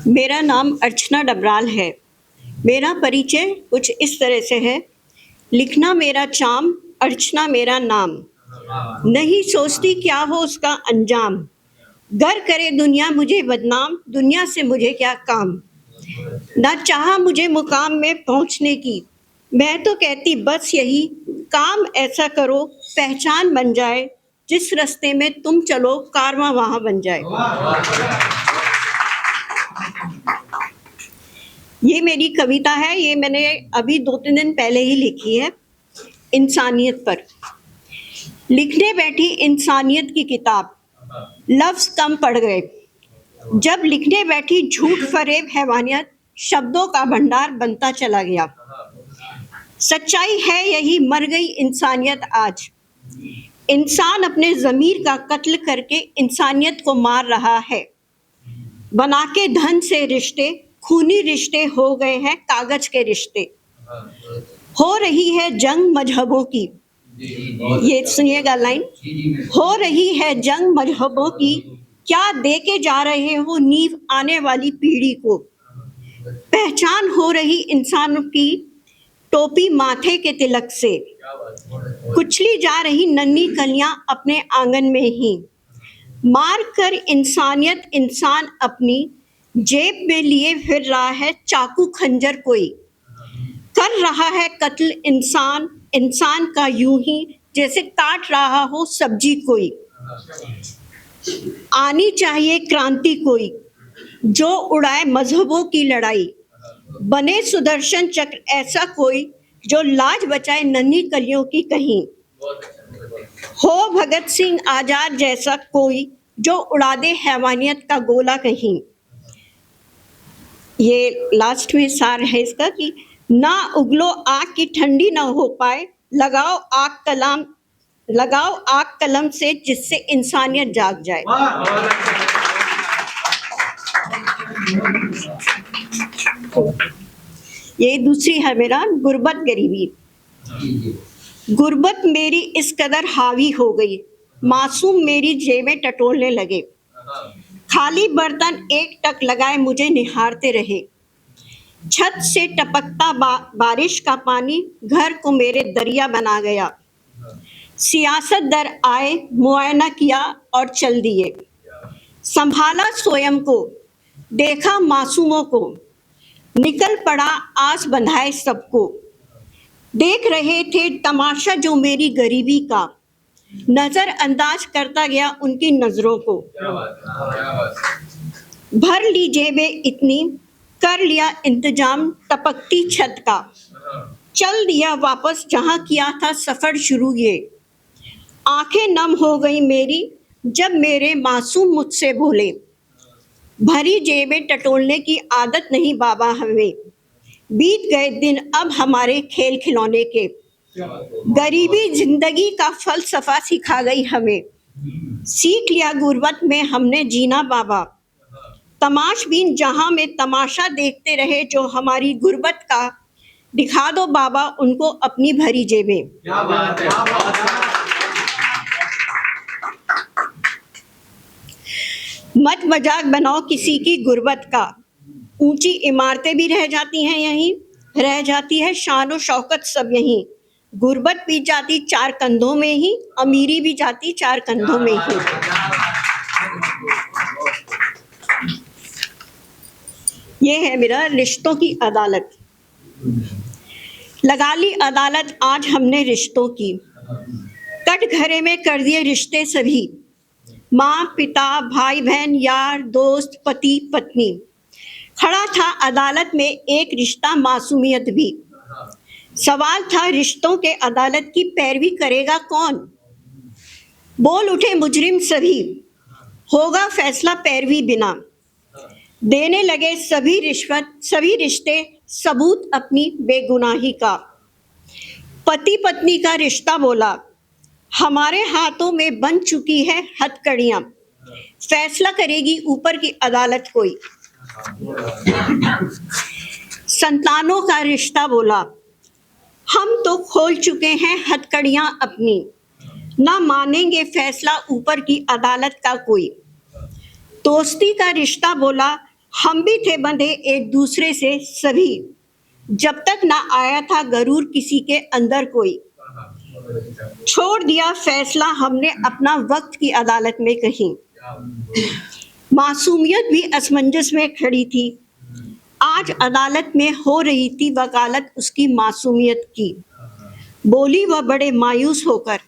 मेरा नाम अर्चना डबराल है। मेरा परिचय कुछ इस तरह से है। लिखना मेरा चाम, अर्चना मेरा नाम। नहीं सोचती क्या हो उसका अंजाम। गर करे दुनिया मुझे बदनाम, दुनिया से मुझे क्या काम। ना चाहा मुझे मुकाम में पहुंचने की, मैं तो कहती बस यही, काम ऐसा करो पहचान बन जाए। जिस रास्ते में तुम चलो कारवां वहां बन जाए। ये मेरी कविता है। ये मैंने अभी 2-3 दिन पहले ही लिखी है, इंसानियत पर। लिखने बैठी इंसानियत की किताब, लफ्ज कम पड़ गए। जब लिखने बैठी झूठ फरेब हैवानियत, शब्दों का भंडार बनता चला गया। सच्चाई है यही, मर गई इंसानियत आज। इंसान अपने ज़मीर का कत्ल करके इंसानियत को मार रहा है। बना के धन से रिश्ते, खूनी रिश्ते हो गए हैं कागज के रिश्ते। हो रही है जंग मजहबों की, ये सुनिएगा लाइन। हो रही है जंग मजहबों की, क्या दे के जा रहे हो नींव आने वाली पीढ़ी को। पहचान हो रही इंसानों की टोपी माथे के तिलक से, कुचली जा रही नन्ही कलियां अपने आंगन में ही। मार कर इंसानियत इंसान अपनी जेब में लिए फिर रहा है चाकू खंजर कोई। कर रहा है कत्ल इंसान इंसान का यूं ही, जैसे काट रहा हो सब्जी कोई। आनी चाहिए क्रांति कोई, जो उड़ाए मजहबों की लड़ाई। बने सुदर्शन चक्र ऐसा कोई, जो लाज बचाए नन्ही कलियों की कहीं। हो भगत सिंह आजाद जैसा कोई, जो उड़ा दे हैवानियत का गोला कहीं। ये लास्ट में सार है इसका कि ना उगलो आग की ठंडी ना हो पाए, लगाओ आग कलम से जिससे इंसानियत जाग जाए। ये दूसरी है मेरा, गुर्बत गरीबी। गुर्बत मेरी इस कदर हावी हो गई, मासूम मेरी जेबें टटोलने लगे। खाली बर्तन एक टक लगाए मुझे निहारते रहे। छत से टपकता बारिश का पानी घर को मेरे दरिया बना गया। सियासत दर आए, मुआयना किया और चल दिए। संभाला स्वयं को, देखा मासूमों को, निकल पड़ा आस बंधाए सबको। देख रहे थे तमाशा जो मेरी गरीबी का, नजर अंदाज करता गया उनकी नजरों को। भर ली जेबें इतनी, कर लिया इंतजाम टपकती छत का। चल दिया वापस जहां किया था सफर शुरू ये। आंखें नम हो गई मेरी जब मेरे मासूम मुझसे बोले, भरी जेबें टटोलने की आदत नहीं बाबा हमें। बीत गए दिन अब हमारे खेल खिलौने के। गरीबी जिंदगी का फलसफा सिखा गई हमें। सीख लिया गुर्बत में हमने जीना बाबा। तमाशबीन जहां में तमाशा देखते रहे जो हमारी गुर्बत का, दिखा दो बाबा उनको अपनी भरी जेबें। क्या बात है। मत मजाक बनाओ किसी की गुर्बत का। ऊंची इमारतें भी रह जाती हैं यहीं, रह जाती है शान और शौकत सब यहीं। गुर्बत भी जाती चार कंधों में ही, अमीरी भी जाती चार कंधों में ही। ये है मेरा रिश्तों की अदालत। लगा ली अदालत आज हमने रिश्तों की, कटघरे में कर दिए रिश्ते सभी। माँ पिता भाई बहन यार दोस्त पति पत्नी। खड़ा था अदालत में एक रिश्ता मासूमियत भी। सवाल था रिश्तों के अदालत की पैरवी करेगा कौन। बोल उठे मुजरिम सभी, होगा फैसला पैरवी बिना। देने लगे सभी रिश्वत सभी रिश्ते, सबूत अपनी बेगुनाही का। पति पत्नी का रिश्ता बोला, हमारे हाथों में बन चुकी है हथकड़ियां। फैसला करेगी ऊपर की अदालत कोई। संतानों का रिश्ता बोला, हम तो खोल चुके हैं हथकड़ियां अपनी। ना मानेंगे फैसला ऊपर की अदालत का कोई। दोस्ती का रिश्ता बोला, हम भी थे बंधे एक दूसरे से सभी, जब तक ना आया था गरूर किसी के अंदर कोई। छोड़ दिया फैसला हमने अपना वक्त की अदालत में कहीं। मासूमियत भी असमंजस में खड़ी थी, आज अदालत में हो रही थी वकालत उसकी मासूमियत की। बोली वह बड़े मायूस होकर,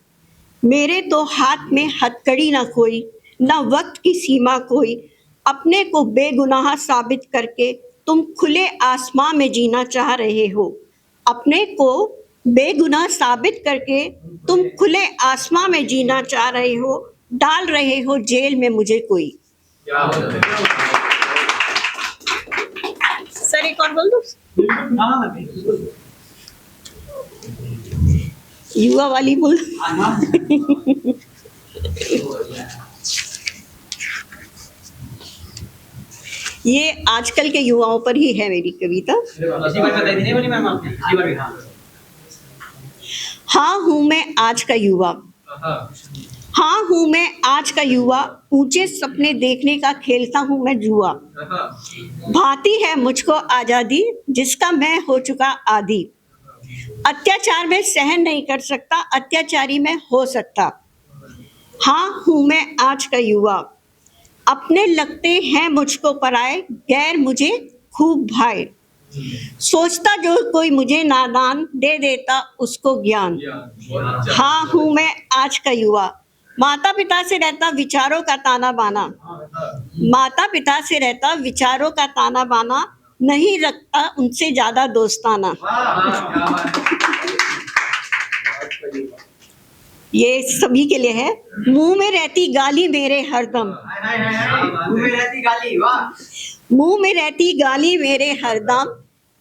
मेरे तो हाथ में हथकड़ी ना कोई, ना वक्त की सीमा कोई। अपने को बेगुनाह साबित करके तुम खुले आसमां में जीना चाह रहे हो। अपने को बेगुनाह साबित करके तुम खुले आसमां में जीना चाह रहे हो। डाल रहे हो जेल में मुझे कोई। क्या बात है। सर एक और बोल दो। युवा वाली बोल। ये आजकल के युवाओं पर ही है मेरी कविता। हाँ हूँ मैं आज का युवा, हाँ हूँ मैं आज का युवा, ऊंचे सपने देखने का खेलता हूँ मैं जुआ। भाती है मुझको आजादी जिसका मैं हो चुका आदी। अत्याचार में सहन नहीं कर सकता, अत्याचारी में हो सकता। हाँ हूँ मैं आज का युवा, अपने लगते हैं मुझको पराए, गैर मुझे खूब भाए। सोचता जो कोई मुझे नादान, दे देता उसको ज्ञान। हाँ हूँ मैं आज का युवा, माता पिता से रहता विचारों का ताना बाना। माता पिता से रहता विचारों का ताना बाना, नहीं रखता उनसे ज्यादा दोस्ताना। ये सभी के लिए है। मुंह में रहती गाली मेरे हरदम, मुंह में रहती गाली मेरे हरदम,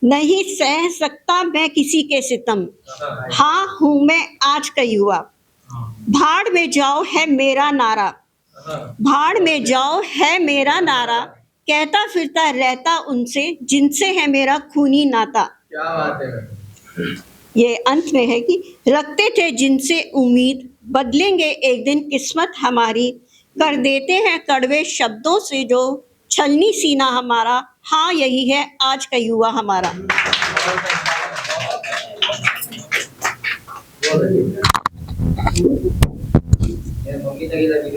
नहीं सह सकता मैं किसी के सितम। हाँ हूँ मैं आज का युवा, भाड़ में जाओ है मेरा नारा, भाड़ में जाओ है मेरा नारा। कहता फिरता रहता उनसे जिनसे है मेरा खूनी नाता। क्या बात है। ये अंत में है कि रखते थे जिनसे उम्मीद, बदलेंगे एक दिन किस्मत हमारी। कर देते हैं कड़वे शब्दों से जो छलनी सीना हमारा। हाँ यही है आज का युवा हमारा।